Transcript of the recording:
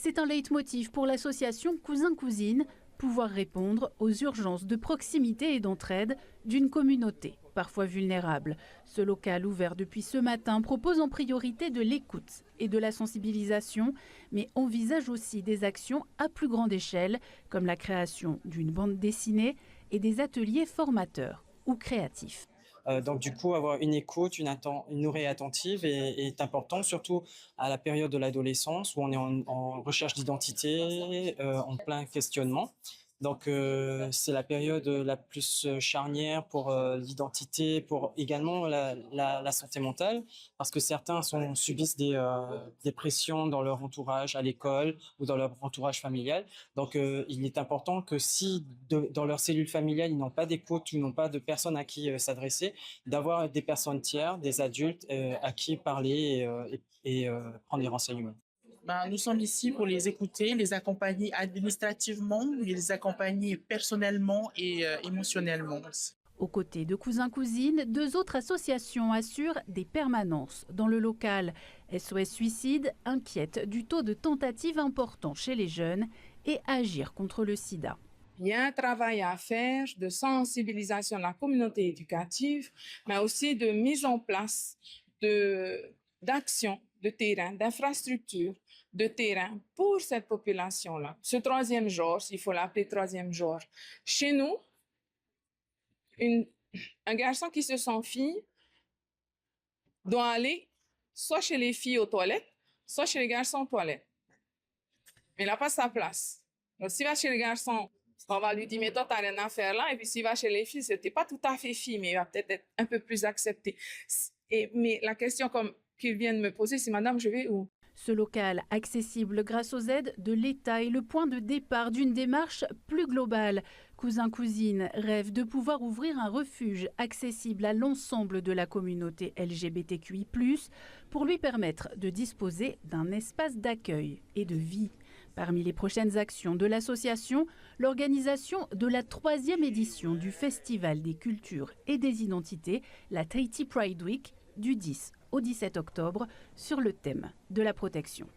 C'est un leitmotiv pour l'association Cousin-Cousine, pouvoir répondre aux urgences de proximité et d'entraide d'une communauté parfois vulnérable. Ce local ouvert depuis ce matin propose en priorité de l'écoute et de la sensibilisation, mais envisage aussi des actions à plus grande échelle, comme la création d'une bande dessinée et des ateliers formateurs ou créatifs. Donc du coup, avoir une écoute, une oreille attentive est important, surtout à la période de l'adolescence où on est en recherche d'identité, en plein questionnement. Donc c'est la période la plus charnière pour l'identité, pour également la santé mentale, parce que certains subissent des pressions dans leur entourage à l'école ou dans leur entourage familial. Donc il est important que si dans leur cellule familiale, ils n'ont pas d'écoute ou n'ont pas de personnes à qui s'adresser, d'avoir des personnes tiers, des adultes à qui parler et prendre des renseignements. Nous sommes ici pour les écouter, les accompagner administrativement, les accompagner personnellement et émotionnellement aussi. Aux côtés de Cousin-Cousine, 2 autres associations assurent des permanences dans le local. SOS Suicide inquiète du taux de tentative important chez les jeunes et Agir contre le sida. Il y a un travail à faire de sensibilisation de la communauté éducative, mais aussi de mise en place d'actions de terrain, d'infrastructures de terrain pour cette population-là. Ce troisième genre, il faut l'appeler troisième genre. Chez nous, un garçon qui se sent fille doit aller soit chez les filles aux toilettes, soit chez les garçons aux toilettes. Mais il n'a pas sa place. Donc, s'il va chez les garçons, on va lui dire, mais toi, tu n'as rien à faire là. Et puis, s'il va chez les filles, c'était pas tout à fait fille, mais il va peut-être être un peu plus accepté. Mais la question qu'ils viennent me poser, c'est, madame, je vais où? Ce local, accessible grâce aux aides de l'État, est le point de départ d'une démarche plus globale. Cousin-Cousine rêve de pouvoir ouvrir un refuge accessible à l'ensemble de la communauté LGBTQI+, pour lui permettre de disposer d'un espace d'accueil et de vie. Parmi les prochaines actions de l'association, l'organisation de la 3e édition du Festival des cultures et des identités, la Tahiti Pride Week, du 10 au 17 octobre, sur le thème de la protection.